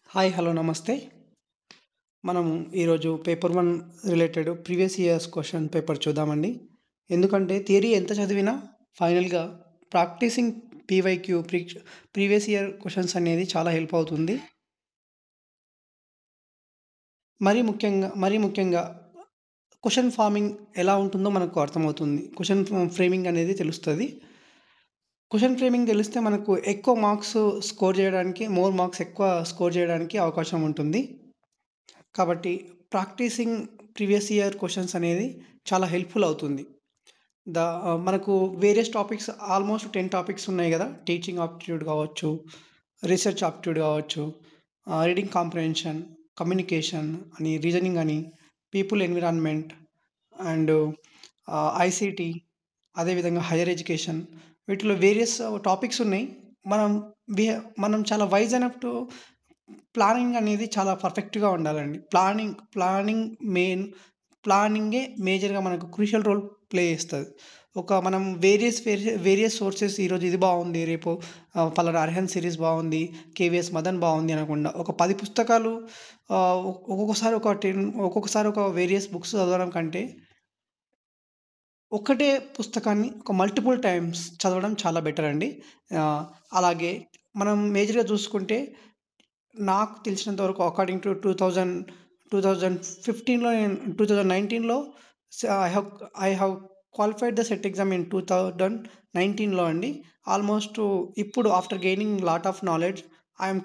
Hi hello నమస్తే. మనము ఈరోజు paper 1 related previous years question paper చూద్దామండి. ఎందుకంటే థియరీ ఎంత చదివినా ఫైనల్‌గా practising PYQ previous year questions అనేది చాలా హెల్ప్ అవుతుంది. మరీ ముఖ్యంగా క్వెషన్ ఫార్మింగ్ ఎలా ఉంటుందో మనకు అర్థమవుతుంది. క్వెషన్ ఫ్రేమింగ్ అనేది తెలుస్తది. క్వెషన్ ఫ్రేమింగ్ తెలిస్తే మనకు ఎక్కువ మార్క్స్ స్కోర్ చేయడానికి, మోర్ మార్క్స్ ఎక్కువ స్కోర్ చేయడానికి అవకాశం ఉంటుంది. కాబట్టి ప్రాక్టీసింగ్ ప్రీవియస్ ఇయర్ క్వెషన్స్ అనేది చాలా హెల్ప్‌ఫుల్ అవుతుంది. మనకు వేరియస్ టాపిక్స్ ఆల్మోస్ట్ 10 టాపిక్స్ ఉన్నాయి గదా! టీచింగ్ ఆప్టిట్యూడ్ కావచ్చు, రీసెర్చ్ ఆప్టిట్యూడ్ కావచ్చు, రీడింగ్ కాంప్రిహెన్షన్, కమ్యూనికేషన్ అని, రీజనింగ్ అని, పీపుల్ ఎన్విరాన్మెంట్ అండ్ ఐసీటీ, అదేవిధంగా హైయర్ ఎడ్యుకేషన్, వీటిలో వేరియస్ టాపిక్స్ ఉన్నాయి. మనం వి మనం చాలా వైస్ ఎనఫ్ టు ప్లానింగ్ అనేది చాలా పర్ఫెక్ట్‌గా ఉండాలండి. ప్లానింగే మేజర్‌గా మనకు క్రూషియల్ రోల్ ప్లే చేస్తది. మనం వేరియస్ సోర్సెస్ ఈరోజు ఇది బావుంది, రేపు పలానా అరిహంత్ సిరీస్ బావుంది, కేవీఎస్ మదన్ బావుంది అనకుండా ఒక 10 పుస్తకాలు ఆహ్, ఒక్కొక్కసారి ఒక వేరియస్ బుక్స్ చదవడం కంటే, ఒక్కటే పుస్తకాన్ని ఒక మల్టిపుల్ టైమ్స్ చదవడం చాలా బెటర్ అండి. ఆహ్, అలాగే మనం మేజర్‌గా చూసుకుంటే నాకు తెలిసినంత వరకు అకార్డింగ్ టు 2015లో 2019లో I have I have qualified the SET exam in 2019లో అండి. ఆల్మోస్ట్ ఇప్పుడు after gaining lot of knowledge I am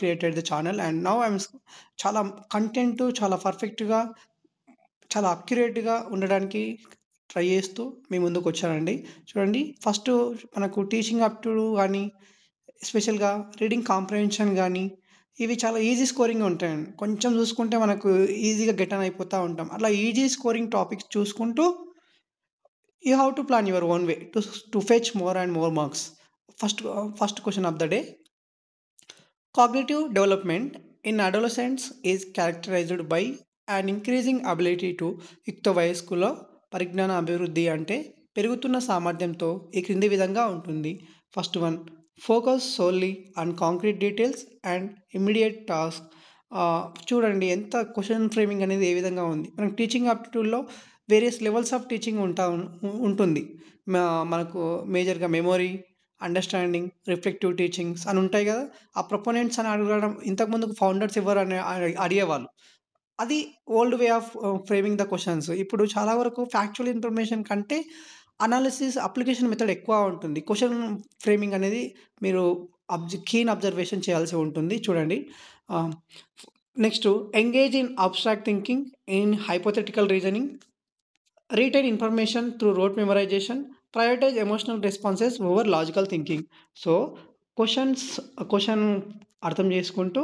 created the channel and now చాలా కంటెంట్ చాలా పర్ఫెక్ట్‌గా, చాలా అక్యురేట్‌గా ఉండడానికి ట్రై చేస్తూ మీ ముందుకొచ్చానండి. చూడండి, ఫస్ట్ మనకు టీచింగ్ ఆప్టిట్యూడ్ గానీ, ఎస్పెషల్‌గా రీడింగ్ కాంప్రిహెన్షన్ గానీ, ఇవి చాలా ఈజీ స్కోరింగ్ ఉంటాయండి. కొంచెం చూసుకుంటే మనకు ఈజీగా గెట్ ఆన్ అయిపోతా ఉంటాం. అట్లా ఈజీ స్కోరింగ్ టాపిక్స్ చూసుకుంటూ you have to plan your own way to fetch more and more marks. First question of the day. Cognitive development in adolescents is characterized by an increasing ability to యుక్త వయస్కుల పరిజ్ఞాన అభివృద్ధి అంటే పెరుగుతున్న సామర్థ్యంతో ఈ క్రింది విధంగా ఉంటుంది. First one, focus solely on concrete details and immediate task. చూడండి ఎంత క్వశ్చన్ ఫ్రేమింగ్ అనేది ఏ విధంగా ఉంది. మనకు టీచింగ్ ఆప్టిట్యూడ్‌లో వేరియస్ లెవెల్స్ ఆఫ్ టీచింగ్ ఉంటుంది. మనకు మేజర్‌గా మెమొరీ, అండర్‌స్టాండింగ్, రిఫ్లెక్టివ్ టీచింగ్స్ అని ఉంటాయి గదా! ఆ ప్రొపోనెంట్స్ అని అడగడం ఇంతకుముందుకు ఫౌండర్స్ ఎవరని అడిగేవాళ్ళు. అది old way of framing the questions. ఇప్పుడు చాలా వరకు ఫ్యాక్చువల్ ఇన్ఫర్మేషన్ కంటే అనాలిసిస్, అప్లికేషన్ మెథడ్ ఎక్కువ ఉంటుంది. క్వెషన్ ఫ్రేమింగ్ అనేది మీరు కీన్ అబ్జర్వేషన్ చేయాల్సి ఉంటుంది. చూడండి. Ah, next, engage in abstract thinking, in hypothetical reasoning, retain information through rote memorisation, prioritise emotional responses over logical thinking. So, question అర్థం చేసుకుంటూ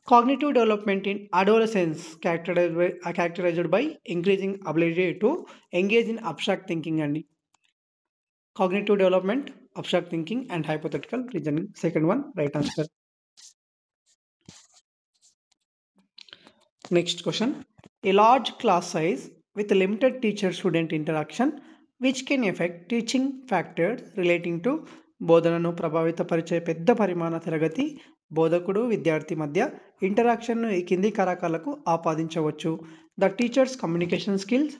cognitive development in adolescence characterised by increasing ability to engage in abstract thinking అండి. Cognitive development, abstract thinking and hypothetical reasoning. Second one right answer. Next question. A large class size with limited teacher-student interaction which can affect teaching factors relating to బోధనను ప్రభావితపరిచే పెద్ద పరిమాణ తరగతి బోధకుడు విద్యార్థి మధ్య ఇంటరాక్షన్ను ఈ కింది కారకాలకు ఆపాదించవచ్చు. ద టీచర్స్ కమ్యూనికేషన్ స్కిల్స్,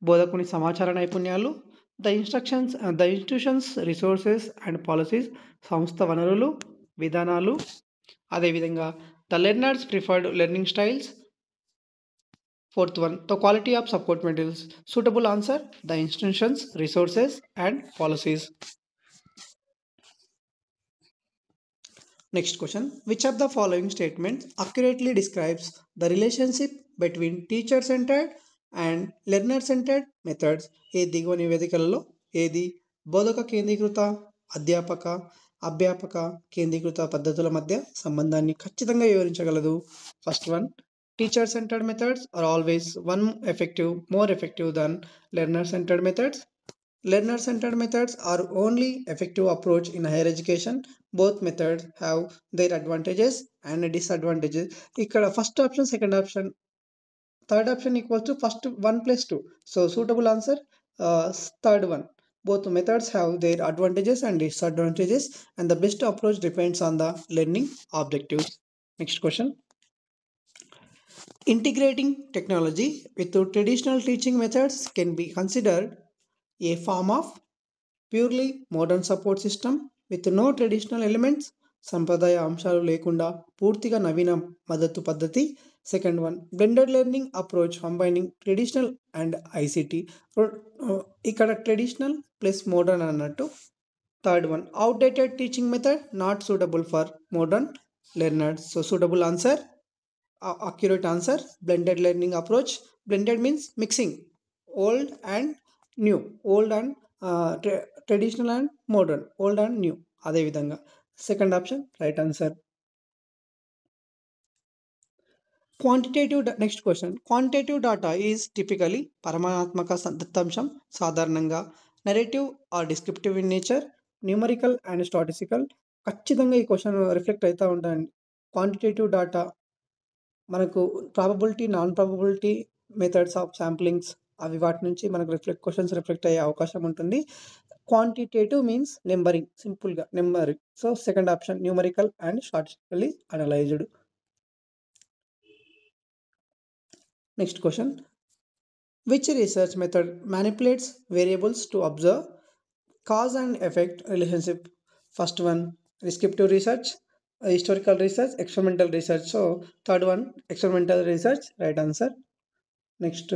బోధకుని సమాచార నైపుణ్యాలు, the institutions resources and policies, సంస్థ వనరులు, విధానాలు, అదేవిధంగా the learners preferred learning styles. Fourth one, the quality of support materials. Suitable answer, the institutions, resources and policies. Next question. Which of the following statements accurately describes the relationship between teacher-centered and learner-centered methods? ఏ దిగువ నివేదికలలో ఏది బోధక కేంద్రీకృత, అధ్యాపక కేంద్రీకృత పద్ధతుల మధ్య సంబంధాన్ని ఖచ్చితంగా వివరించగలదు? First one, teacher-centered methods are always more effective than learner-centered methods. Learner-centered methods are only effective approach in higher education. Both methods have their advantages and disadvantages. ఇక్కడ first option, second option, third option equals to first 1 + 2. So suitable answer, third one. Both methods have their advantages and disadvantages and the best approach depends on the learning objectives. Next question. Integrating technology with the traditional teaching methods can be considered a form of purely modern support system with no traditional elements, సంప్రదాయ అంశాలు లేకుండా పూర్తిగా నవీన మద్దతు పద్ధతి. Second one blended learning approach combining traditional and ICT. ఇక్కడ traditional plus modern అన్నట్టు. Third one outdated teaching method not suitable for modern learners. So suitable answer, accurate answer, blended learning approach. Blended means mixing old and new, old and traditional and modern, old and new. అదే విధంగా second option right answer. Quantitative next question. Quantitative data is typically పరిమాణాత్మక దత్తాంశం, సాధారణంగా narrative or descriptive in nature, numerical and statistical. ఖచ్చితంగా ఈ question reflect అవుతూ ఉంటాయండి. Quantitative data మనకు probability, non probability methods of samplings అవి వాటి నుంచి మనకు క్వశ్చన్స్ రిఫ్లెక్ట్ అయ్యే అవకాశం ఉంటుంది. క్వాంటిటేటివ్ మీన్స్ నెంబరింగ్, సింపుల్గా numbering. So second option numerical and statistically analysed. Next question. Which research method manipulates variables to observe cause and effect relationship? First one descriptive research, historical research, experimental research. So third one experimental research, right answer. Next,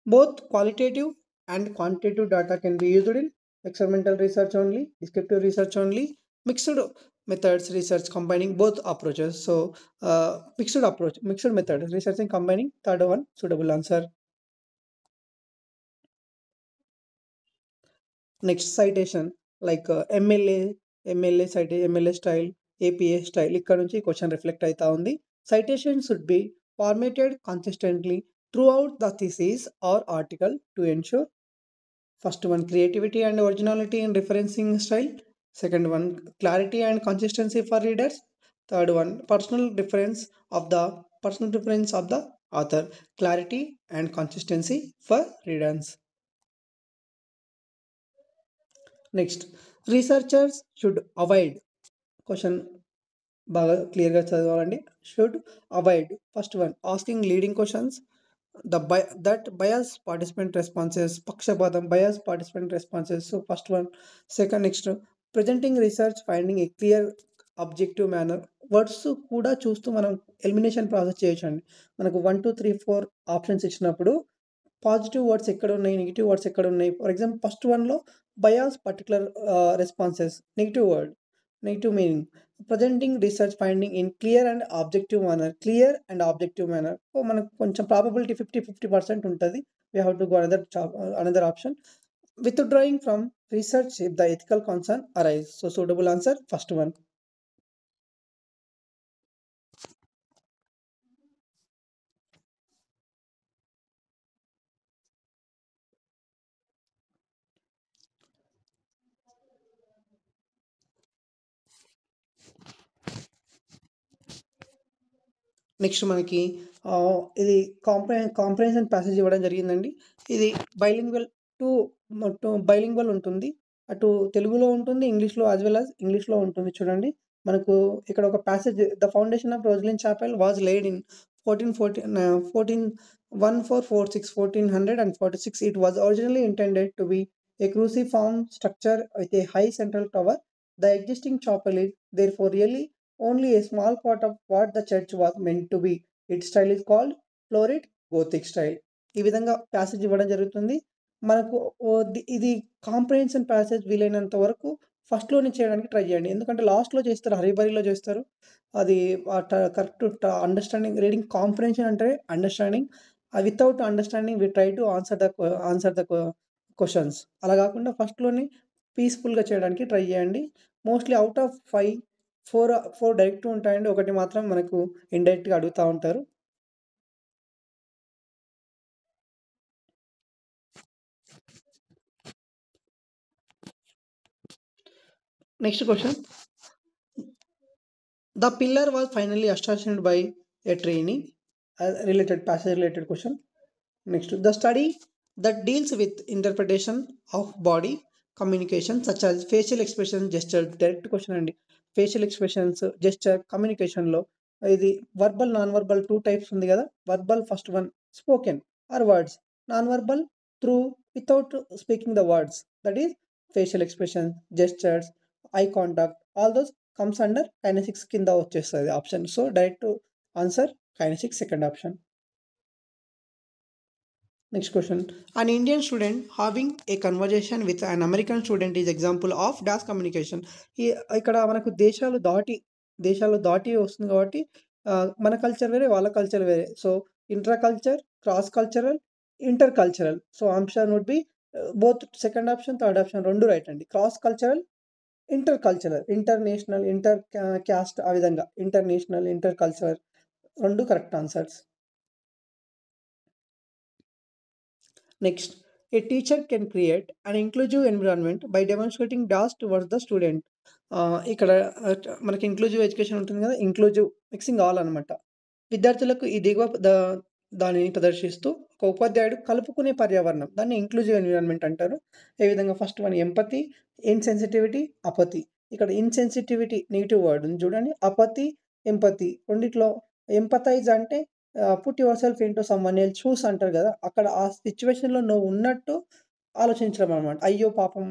both qualitative and quantitative data can be used in experimental research only, descriptive research only, mixed methods research combining both approaches. So mixed approach, mixed method researching combining, third one suitable answer. Next, citation like MLA citation, MLA style, APA style. ఇక్కడ నుంచి question reflect అవుతా ఉంది. Citation should be formatted consistently throughout the thesis or article to ensure first one creativity and originality in referencing style, second one clarity and consistency for readers, third one personal difference of the author, clarity and consistency for readers. Next, researchers should avoid, question బాగా క్లియర్గా చదవాలండి. Should avoid first one asking leading questions, that bias participant responses, పక్షపాతం bias participant responses. So first one. Second, next presenting research finding a clear objective manner. Words కూడా చూస్తూ మనం elimination process చేయొచ్చు అండి. మనకు 1 2 3 4 ఆప్షన్స్ ఇచ్చినప్పుడు పాజిటివ్ వర్డ్స్ ఎక్కడ ఉన్నాయి, నెగిటివ్ వర్డ్స్ ఎక్కడ ఉన్నాయి. ఫర్ ఎగ్జాంపుల్ ఫస్ట్ వన్లో bias particular responses, negative word, negative meaning. Presenting research finding in clear and objective manner. So మనకు కొంచెం ప్రాబబిలిటీ 50% ఉంటుంది. We have to go another option. Withdrawing from research if the ethical concern arise. So suitable answer first one. Next మనకి ఇది comprehension passage ఇవ్వడం జరిగిందండి. ఇది bilingual ఉంటుంది. అటు తెలుగులో ఉంటుంది, ఇంగ్లీష్లో యాజ్ వెల్ యాజ్ ఇంగ్లీష్లో ఉంటుంది. చూడండి మనకు ఇక్కడ ఒక passage, the foundation of Roslin Chappell was laid in 1446. It was originally intended to be a cruciform structure with a high central tower. The existing chapel is therefore really only a small part of what the church was meant to be. Its style is called florid Gothic style. ఈ విధంగా passage ఇవ్వడం జరుగుతుంది మనకు. ఇది comprehension passage వీలైనంత వరకు ఫస్ట్లోనే చేయడానికి try చేయండి. ఎందుకంటే లాస్ట్లో చేస్తారు, హరిబరిలో చేస్తారు. అది కరెక్ట్ అండర్స్టాండింగ్, రీడింగ్ కాంప్రహెన్షన్ అంటే understanding. Without understanding we try to answer the questions. అలా కాకుండా ఫస్ట్లోనే పీస్ఫుల్గా చేయడానికి ట్రై చేయండి. మోస్ట్లీ అవుట్ ఆఫ్ 5 4 డైరెక్ట్ ఉంటాయండి, ఒకటి మాత్రం మనకు ఇండైరెక్ట్గా అడుగుతూ ఉంటారు. Next question. The pillar was finally astonished by a trainee. Related question. Next, the study that deals with interpretation of body communication such as facial expression, gesture. Direct question అండి. Facial expressions, gesture, కమ్యూనికేషన్‌లో ఇది verbal, non verbal 2 types ఉంది గదా! Verbal first one spoken or words. Non verbal through without speaking the words. That is facial expression, gestures, eye contact all those comes under kinesics కింద వచ్చేస్తది option. So, direct answer kinesics second option. Next question. An Indian student having a conversation with an American student is example of dash communication. ఈ ఇక్కడ మనకు దేశాలు దాటి వస్తుంది కాబట్టి మన కల్చర్ వేరే, వాళ్ళ కల్చర్ వేరే. So, intra culture, cross cultural, inter cultural. So, option would be both second option, third option 2 right అండి. Cross cultural, inter cultural, international, inter caste ఆ విధంగా international, inter cultural 2 correct answers. Next, a teacher can create an inclusive environment by demonstrating DAS towards the student. ఇక్కడ మనకి inclusive education ఉంటుంది కదా! Inclusive mixing all అనమాట. విద్యార్థులకు ఈ దానిని ప్రదర్శిస్తూ ఒక ఉపాధ్యాయుడు కలుపుకునే పర్యావరణం. దాన్ని ఇంక్లూజివ్ ఎన్విరాన్మెంట్ అంటారు. ఏ విధంగా ఫస్ట్ వన్ ఎంపతి, ఇన్‌సెన్సిటివిటీ, అపతి. ఇక్కడ ఇన్‌సెన్సిటివిటీ నెగెటివ్ వర్డ్ ఉంది చూడండి. అపతి, ఎంపతి రెండిట్లో ఎంపథైజ్ అంటే put your self into someone else shoes అంటారు గదా! అక్కడ ఆ సిట్యుయేషన్‌లో నువ్వు ఉన్నట్టు ఆలోచించడం అనమాట. అయ్యో పాపం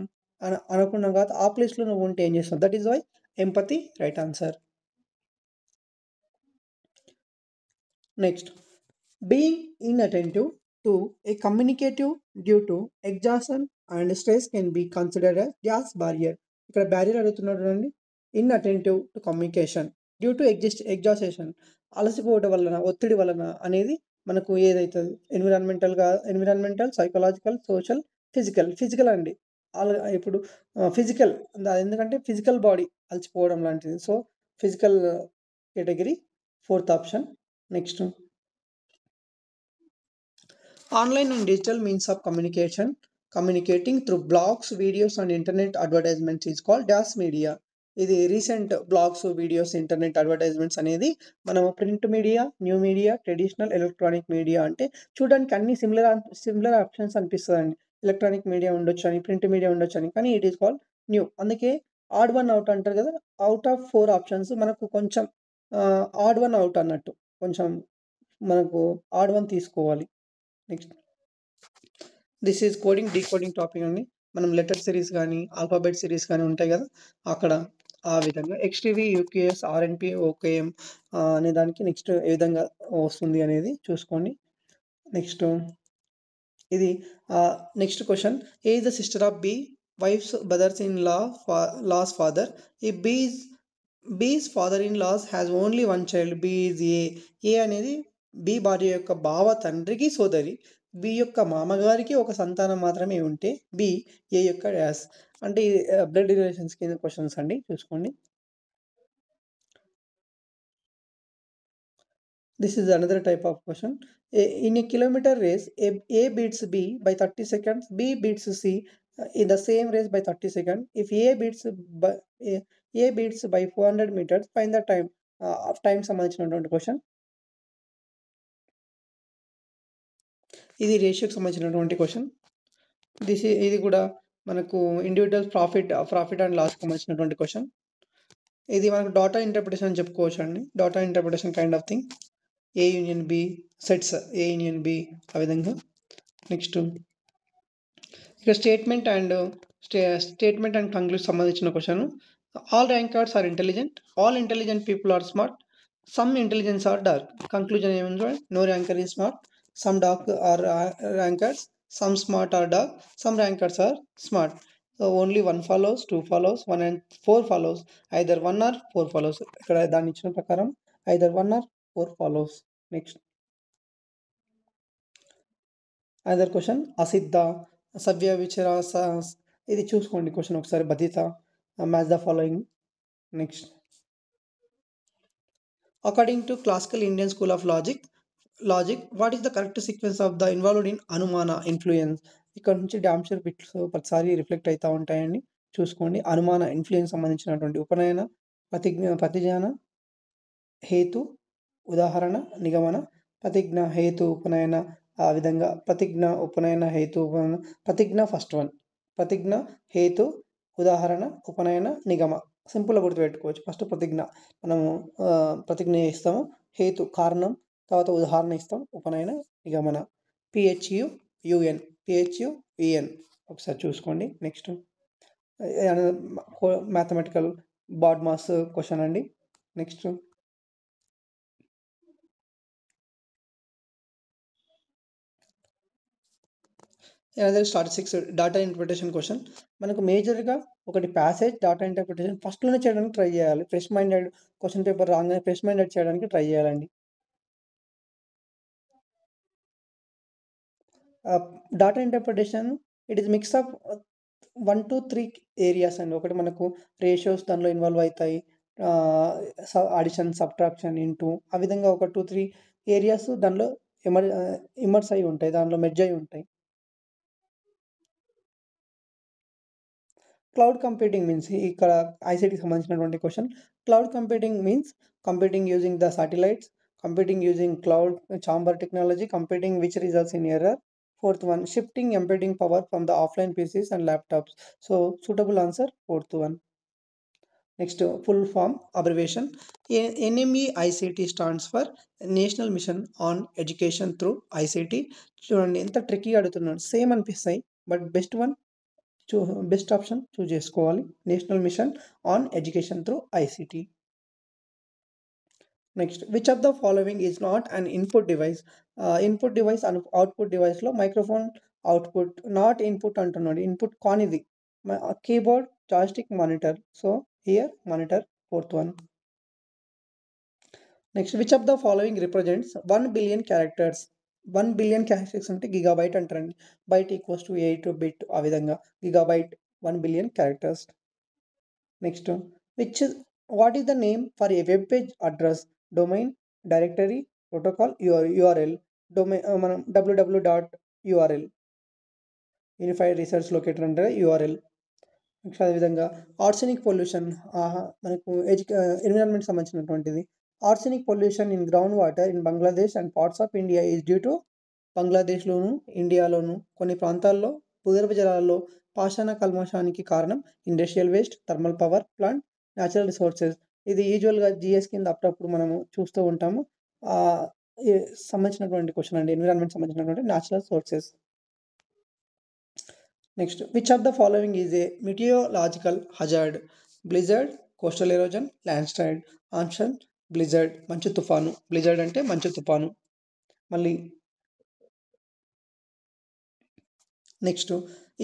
అనుకున్నాం కాదు. ఆ ప్లేస్‌లో నువ్వు ఉంటే ఏం చేస్తావు? That is why empathy right answer. Next, being inattentive to a communicative due to exhaustion and stress can be considered as dash barrier. ఇక్కడ బ్యారియర్ అడుగుతున్నాడు చూడండి. Inattentive to communication due to exhaustion అలసిపోవడం వలన, ఒత్తిడి వలన అనేది మనకు ఏదైతది ఎన్విరాన్మెంటల్, సైకలాజికల్, సోషల్, ఫిజికల్ అండి. ఇప్పుడు ఫిజికల్ ఎందుకంటే ఫిజికల్ బాడీ అలసిపోవడం లాంటిది. So, physical category fourth option. Next, online and digital means of communicating through blogs, videos and internet advertisements is called dash media. ఇది recent blogs, videos, internet advertisements అనేది మనము print media, new media, traditional, electronic media అంటే చూడడానికి అన్ని similar options అనిపిస్తదండి. Electronic media ఉండొచ్చని, print media ఉండొచ్చని. కానీ ఇట్ ఈస్ కాల్డ్ న్యూ. అందుకే ఆడ్ వన్ ఔట్ అంటారు కదా! ఔట్ ఆఫ్ 4 ఆప్షన్స్ మనకు కొంచెం ఆడ్ వన్ ఔట్ అన్నట్టు. కొంచెం మనకు ఆడ్ వన్ తీసుకోవాలి. Next, this is coding, decoding topic అండి. మనం లెటర్ సిరీస్ గానీ, ఆల్ఫాబెట్ సిరీస్ గానీ ఉంటాయి గదా! అక్కడ ఆ విధంగా ఎక్స్‌టీవీ, యూపీఎస్, ఆర్ఎన్‌పీ, ఓకేఎం అనే దానికి నెక్స్ట్ ఏ విధంగా వస్తుంది అనేది చూసుకోండి. నెక్స్ట్, ఇది next question. A is the sister of B, wife's brothers in laws father. ఈ B's father in law has only one child. B is A. A అనేది బి భార్య యొక్క బావ తండ్రికి సోదరి. బి యొక్క మామగారికి ఒక సంతానం మాత్రమే ఉంటే బి ఏ యొక్క డాష్. అంటే బ్లడ్ రిలేషన్స్ కింద క్వెషన్స్ అండి. చూసుకోండి. This is another type of question. In a kilometer race, A beats B by 30 seconds, B beats C in the same race by 30 seconds. If A beats by 400 meters, find the time. Time సంబంధించినటువంటి question. ఇది రేషియోకి సంబంధించినటువంటి question. ఇది కూడా మనకు individual profit and లాస్కి సంబంధించినటువంటి question. ఇది మనకు డాటా ఇంటర్ప్రిటేషన్ అని చెప్పుకోవచ్చు అండి. Data interpretation kind of thing. A union B, sets A union B ఆ విధంగా. నెక్స్ట్, ఇక్కడ స్టేట్మెంట్ అండ్ కంక్లూడ్ సంబంధించిన క్వశ్చన్. All rankers are intelligent, all intelligent people are smart, some intelligence are dark. Conclusion ఏముంది చూడండి. No ranker is smart, some dark are rankers, some smart are dark, some rankers are smart. So only 1 follows, 2 follows, 1 and 4 follows, either 1 or 4 follows. ఇక్కడ దాన్ని ఇచ్చిన ప్రకారం either 1 or 4 follows. Next, other question. అసిద్ధ, సవ్య విచార, ఇది చూసుకోండి question ఒకసారి. బధిత, match the following. Next, according to classical Indian school of logic, what is the correct sequence of the involved in anumana influence. ఇక్కడ నుంచి డామ్షర్ బిట్స్ ప్రతిసారి రిఫ్లెక్ట్ అవుతూ ఉంటాయండి. చూసుకోండి. అనుమాన ఇన్ఫ్లుయెన్స్ సంబంధించినటువంటి ఉపనయన, ప్రతిజ్ఞాన, హేతు, ఉదాహరణ, నిగమన, ప్రతిజ్ఞ, హేతు, ఉపనయన ఆ విధంగా. ప్రతిజ్ఞ, ఉపనయన, హేతు, ఉపనయన. ప్రతిజ్ఞ ఫస్ట్ వన్. ప్రతిజ్ఞ, హేతు, ఉదాహరణ, ఉపనయన, నిగమ. సింపుల్‌గా గుర్తుపెట్టుకోవచ్చు. ఫస్ట్ ప్రతిజ్ఞ మనము ప్రతిజ్ఞ ఇస్తాము. హేతు కారణం, తర్వాత ఉదాహరణ ఇస్తాం. ఉపనయన, నిగమన. పిహెచ్‌యుయుఎన్, పిహెచ్‌యుఈఎన్ ఒకసారి చూసుకోండి. Next mathematical BODMAS question అండి. Next another statistics data interpretation question. మనకు మేజర్‌గా ఒకటి ప్యాసేజ్ డాటా ఇంటర్ప్రిటేషన్ ఫస్ట్‌లోనే చేయడానికి ట్రై చేయాలి. ఫ్రెష్ మైండెడ్ క్వెషన్ పేపర్ రాంగానే ఫ్రెష్ మైండెడ్ చేయడానికి ట్రై చేయాలండి. Data interpretation it is mix of 1-3 areas అండి. ఒకటి మనకు రేషియోస్ దానిలో ఇన్వాల్వ్ అయితాయి. అడిషన్, సబ్ట్రాక్షన్, ఇంటూ ఆ విధంగా ఒక 2-3 ఏరియాస్ దానిలో ఇమ్మర్స్ అయ్యి ఉంటాయి. దానిలో మెర్జ్ అయ్యి ఉంటాయి. క్లౌడ్ కంప్యూటింగ్ మీన్స్ ఇక్కడ ఐసీటీకి సంబంధించినటువంటి question. Cloud computing means computing using the satellites, computing using cloud chamber technology, computing which results in error. Fourth one, shifting embedding power from the offline PCs and laptops. So suitable answer fourth one. Next, full form abbreviation. NMEICT stands for National Mission on Education through ICT. చూడండి ఎంత tricky అడుగుతున్నాడు. Same అనిపిస్తాయి but best option choose చేసుకోవాలి. National mission on education through ICT. Next, which of the following is not an input device. Input device and output డివైస్లో microphone output, not input అంటున్నాడు. Input కానిది keyboard, joystick, monitor. So here monitor fourth one. Next, which of the following represents 1 billion characters. 1 billion characters అంటే gigabyte అంటారండి. Byte equals to 8 bit, ఆ విధంగా gigabyte 1 billion characters. Next, which what is the name for a web page address. Domain, directory, protocol, URL. Domain మనం www.url, unified research locator అంటే URL. Next అదేవిధంగా arsenic pollution మనకు environment సంబంధించినటువంటిది. Arsenic pollution in ground water in Bangladesh and parts of India is due to. బంగ్లాదేశ్లోను, ఇండియాలోను కొన్ని ప్రాంతాల్లో భూగర్భ జలాల్లో పాషాణ కల్మషానికి కారణం industrial waste, thermal power plant, natural resources. ఇది యూజువల్గా జిఎస్ కింద అప్పుడప్పుడు మనము చూస్తూ ఉంటాము. సంబంధించినటువంటి క్వశ్చన్ అండి. ఎన్విరాన్మెంట్ సంబంధించినటువంటి natural sources. Next, which of the following is a meteorological hazard. Blizzard, coastal erosion, land slide. Option blizzard, మంచు తుఫాను. బ్లిజర్డ్ అంటే మంచు తుఫాను. మళ్ళీ నెక్స్ట్,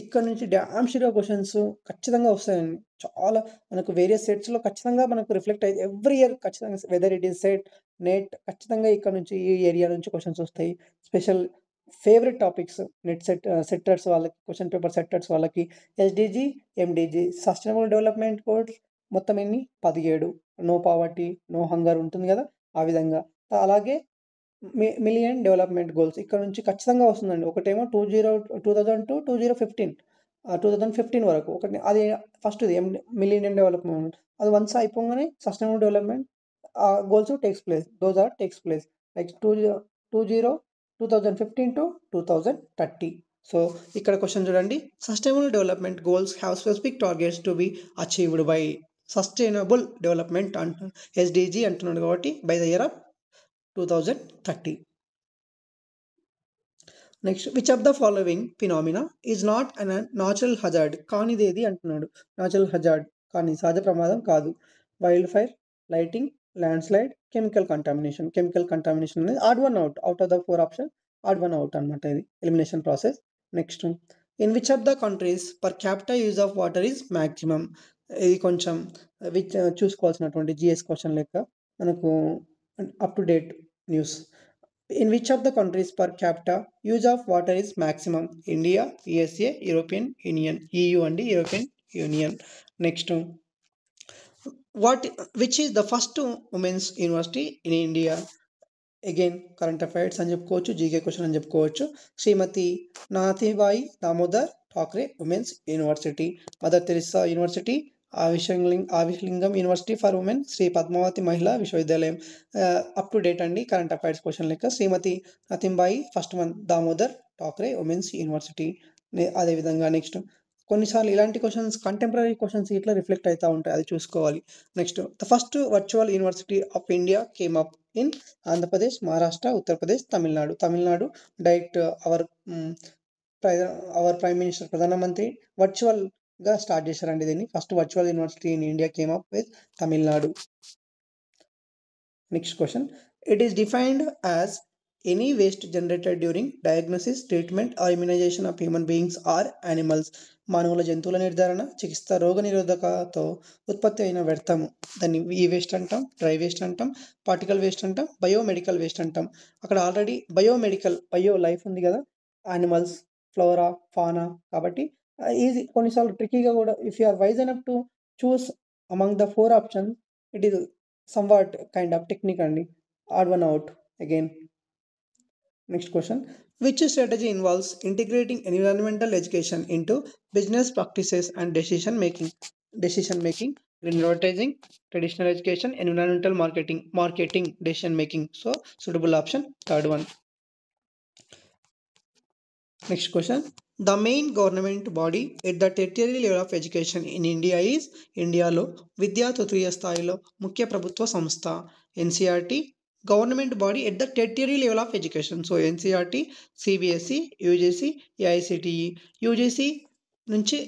ఇక్కడ నుంచి డ్యామ్ షూర్గా క్వశ్చన్స్ ఖచ్చితంగా వస్తాయండి. చాలా మనకు వేరియస్ సెట్స్లో ఖచ్చితంగా మనకు రిఫ్లెక్ట్ అయితే ఎవ్రీ ఇయర్ ఖచ్చితంగా whether it is set, net, ఖచ్చితంగా ఇక్కడ నుంచి ఈ ఏరియా నుంచి క్వశ్చన్స్ వస్తాయి. Special favourite topics net setters వాళ్ళకి, క్వశ్చన్ పేపర్ సెట్టర్స్ వాళ్ళకి ఎస్డిజి, ఎండిజి సస్టైనబుల్ డెవలప్మెంట్ గోల్స్ మొత్తం ఎన్ని 17. నో పావర్టీ, నో హంగర్ ఉంటుంది కదా, ఆ విధంగా. అలాగే మిలియన్ డెవలప్మెంట్ గోల్స్ ఇక్కడ నుంచి ఖచ్చితంగా వస్తుందండి. ఒకటేమో 2015 2015 వరకు ఒకటి, అది ఫస్ట్ది మిలియన్ డెవలప్మెంట్. అది వన్స్ అయిపోగానే sustainable development goals takes place like 2015 to 2030. So ఇక్కడ క్వశ్చన్ చూడండి. Sustainable development goals have specific targets to be achieved by. Sustainable development SDG అంటున్నాడు కాబట్టి by the year of 2030. Next, which of the following phenomena is not an natural hazard. కానిదేది అంటున్నాడు. Natural hazard కానీ సహజ ప్రమాదం కాదు. Wild fire, lighting, land slide, chemical contamination. Chemical contamination అనేది odd one out of the 4 option odd one out అనమాట, ఇది elimination process. Next, in which of the countries per capita use of water is maximum. ఇది కొంచెం చూసుకోవాల్సినటువంటి GS question లెక్క మనకు up to date news. In which of the countries per capita use of water is maximum? India, USA, European Union. EU and European Union. Next, which is the first women's university in India? Again current affairs అని చెప్పుకోవచ్చు, GK question అని చెప్పుకోవచ్చు. Shrimati Nathibai Damodar Thackeray women's university. Mother Teresa university, Avinashilingam university for women, Shri Padmavati Mahila Vishwavidyalayam. Up to date అండి current affairs question లెక్క. Shrimati Nathibai first one, Damodar Thackeray women's university. అదేవిధంగా next, కొన్నిసార్లు ఇలాంటి questions contemporary questions ఇట్లా రిఫ్లెక్ట్ అయితా ఉంటాయి. అది చూసుకోవాలి. Next the first virtual university of India came up in Andhra Pradesh, Maharashtra, Uttar Pradesh, Tamil Nadu. Tamil Nadu direct our hmm, ప్ర అవర్ ప్రైమ్ మినిస్టర్ ప్రధానమంత్రి వర్చువల్‌గా స్టార్ట్ చేశారండి దీన్ని. First virtual university in India came up with Tamil Nadu. Next question. It is defined as any waste generated during diagnosis, treatment, or immunization of human beings or animals. మానవుల జంతువుల నిర్ధారణ, చికిత్స, రోగ నిరోధకతో ఉత్పత్తి అయిన వ్యర్థము. దాన్ని ఈ వేస్ట్ అంటాం, డ్రై వేస్ట్ అంటాం, పార్టికల్ వేస్ట్ అంటాం, బయోమెడికల్ వేస్ట్ అంటాం. అక్కడ ఆల్రెడీ బయో లైఫ్ ఉంది కదా, యానిమల్స్, ఫ్లోరా, ఫానా. కాబట్టి ఈజీ, కొన్నిసార్లు ట్రిక్కీగా కూడా if you are wise enough to choose among the four option, it is somewhat kind of technique and odd one out again. Next question. Which strategy involves integrating environmental education into business practices and decision making, green advertising, traditional education, environmental marketing, decision making. So suitable option third one. Next question. The main government body at the tertiary level of education in India is ఇండియాలో విద్యా తృతీయ స్థాయిలో ముఖ్య ప్రభుత్వ సంస్థ NCERT. Government body at the territory level of education. So NCERT, CBSE, UGC, AICTE. UGC నుంచి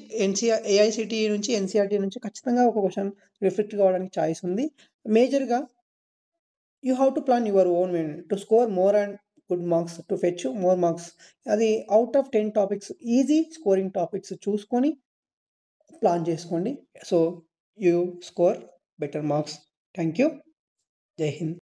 AICTE నుంచి NCERT నుంచి ఖచ్చితంగా ఒక క్వశ్చన్ రిఫ్లెక్ట్ కావడానికి ఛాయిస్ ఉంది. మేజర్గా you have to plan your own way to score more and good marks, to fetch more marks. అది out of 10 topics easy scoring topics చూసుకొని ప్లాన్ చేసుకోండి. So you score better marks. Thank you. Jai Hind.